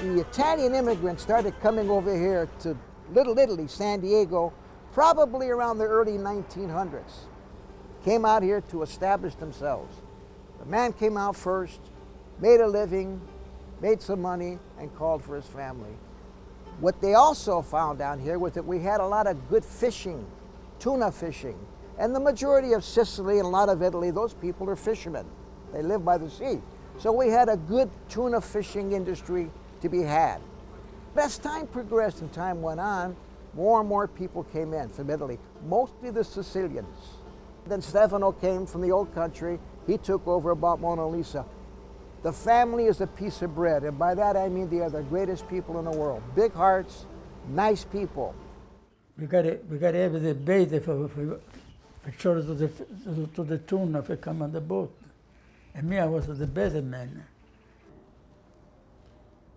the Italian immigrants started coming over here to Little Italy, San Diego, probably around the early 1900s. Came out here to establish themselves. The man came out first, made a living, made some money, and called for his family. What they also found down here was that we had a lot of good fishing, tuna fishing. And the majority of Sicily and a lot of Italy, those people are fishermen. They live by the sea. So we had a good tuna fishing industry to be had. As time progressed and time went on, more and more people came in from Italy, mostly the Sicilians. Then Stefano came from the old country. He took over about Mona Lisa. The family is a piece of bread, and by that I mean they are the greatest people in the world. Big hearts, nice people. We got to have the bait for sure to the tuna if come on the boat. And me, I was the better man.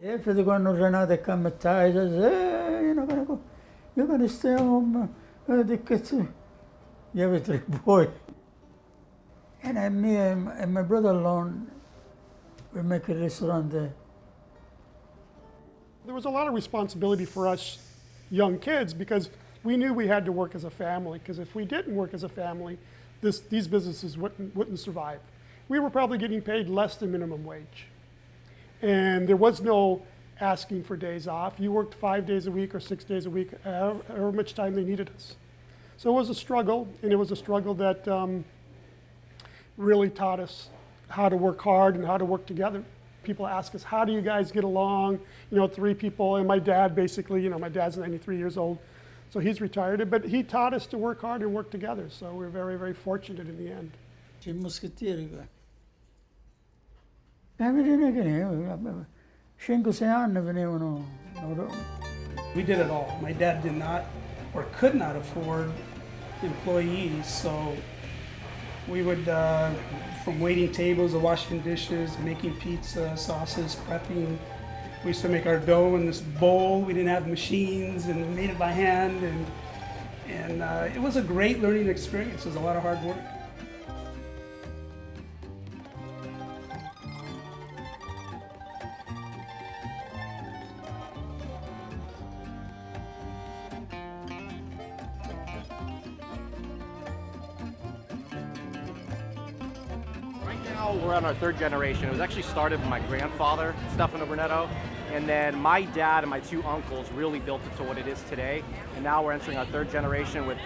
If they're going to run out, they come at tides, I say, hey, you're not going to go. You're going to stay home. The kids, you have a three boy. And me and my brother alone, we make a restaurant there. There was a lot of responsibility for us young kids because we knew we had to work as a family, because if we didn't work as a family, these businesses wouldn't survive. We were probably getting paid less than minimum wage. And there was no asking for days off. You worked 5 days a week or 6 days a week, however much time they needed us. So it was a struggle, and it was a struggle that really taught us how to work hard and how to work together. People ask us, how do you guys get along? You know, 3 people, and my dad basically, you know, my dad's 93 years old, so he's retired, but he taught us to work hard and work together, so we're very, very fortunate in the end. C'è il moschettiere qua. 5-6 anni venivano. We did it all. My dad did not or could not afford employees, so we would, from waiting tables to washing dishes, making pizza, sauces, prepping. We used to make our dough in this bowl. We didn't have machines and made it by hand. And it was a great learning experience. It was a lot of hard work. We're on our 3rd generation. It was actually started by my grandfather, Stefano Brunetto, and then my dad and my 2 uncles really built it to what it is today. And now we're entering our 3rd generation with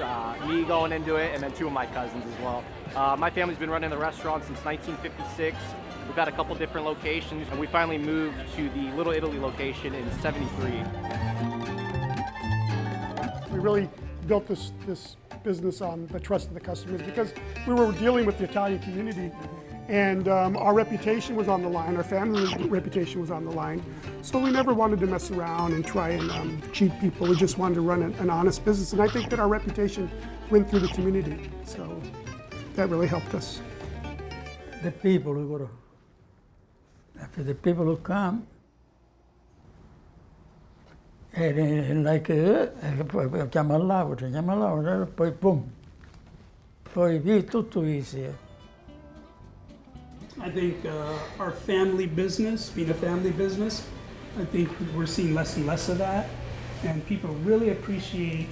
me going into it, and then 2 of my cousins as well. My family's been running the restaurant since 1956. We've had a couple different locations, and we finally moved to the Little Italy location in '73. We really built this business on the trust of the customers because we were dealing with the Italian community. And our reputation was on the line, our family reputation was on the line. So we never wanted to mess around and try and cheat people. We just wanted to run an honest business. And I think that our reputation went through the community. So that really helped us. The people who go, after the people who come, and like, poi chiama all'auto, poi boom. Poi via tutto easy. I think our family business, being a family business, I think we're seeing less and less of that. And people really appreciate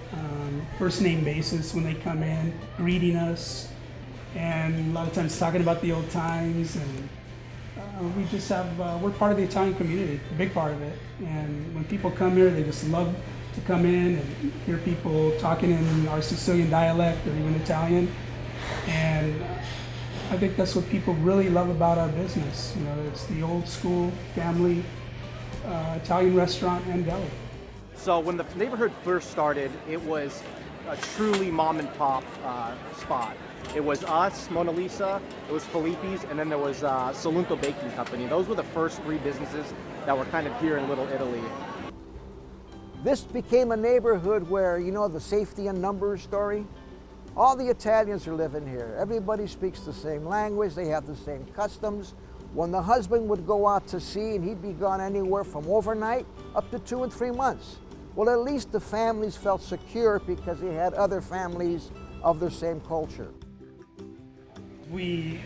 first name basis when they come in, greeting us, and a lot of times talking about the old times. And we just have, we're part of the Italian community, a big part of it. And when people come here, they just love to come in and hear people talking in our Sicilian dialect or even Italian. And I think that's what people really love about our business. You know, it's the old school family Italian restaurant and deli. So when the neighborhood first started, it was a truly mom and pop spot. It was us, Mona Lisa, it was Filippi's, and then there was Salunto Baking Company. Those were the first 3 businesses that were kind of here in Little Italy. This became a neighborhood where, you know, the safety in numbers story? All the Italians are living here. Everybody speaks the same language, they have the same customs. When the husband would go out to sea and he'd be gone anywhere from overnight up to 2 and 3 months. Well, at least the families felt secure because they had other families of their same culture. We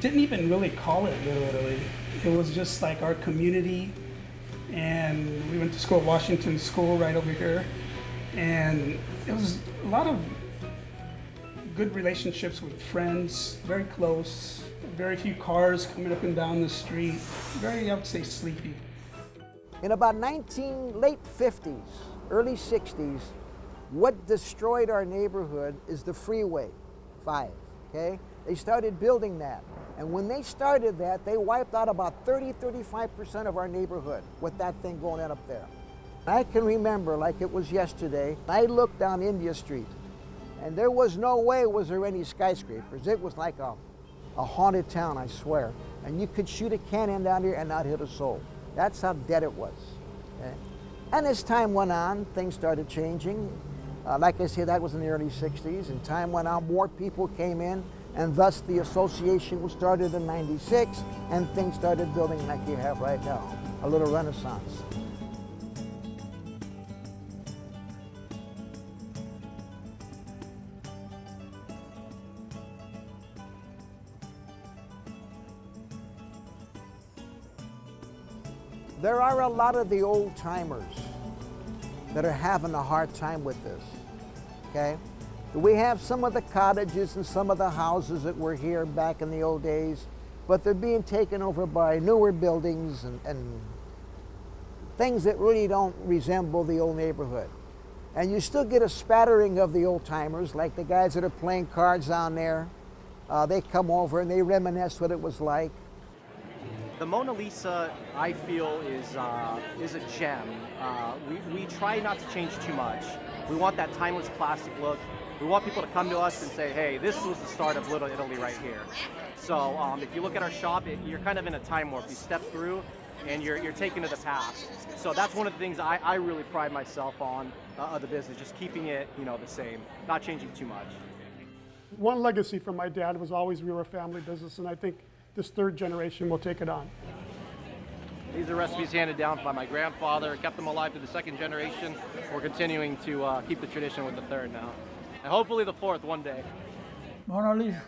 didn't even really call it Little Italy. It was just like our community, and went to school at Washington School right over here. And it was a lot of good relationships with friends, very close, very few cars coming up and down the street, very, I would say, sleepy. In about late 50s, early 60s, what destroyed our neighborhood is the Freeway 5, okay? They started building that. And when they started that, they wiped out about 35% of our neighborhood with that thing going on up there. I can remember like it was yesterday, I looked down India Street, and there was no way was there any skyscrapers. It was like a haunted town, I swear. And you could shoot a cannon down here and not hit a soul. That's how dead it was. Okay? And as time went on, things started changing. Like I said, that was in the early 60s, and time went on, more people came in, and thus the association was started in '96, and things started building like you have right now, a little renaissance. There are a lot of the old timers that are having a hard time with this, okay? We have some of the cottages and some of the houses that were here back in the old days, but they're being taken over by newer buildings and things that really don't resemble the old neighborhood. And you still get a spattering of the old timers, like the guys that are playing cards down there. They come over and they reminisce what it was like. The Mona Lisa, I feel, is a gem. We try not to change too much. We want that timeless classic look. We want people to come to us and say, hey, this was the start of Little Italy right here. So if you look at our shop, you're kind of in a time warp. You step through and you're taken to the past. So that's one of the things I really pride myself on of the business, just keeping it the same, not changing too much. One legacy from my dad was always we were a family business, and I think this third generation will take it on. These are recipes handed down by my grandfather, kept them alive to the second generation. We're continuing to keep the tradition with the third now. And hopefully the fourth one day. Mona Lisa.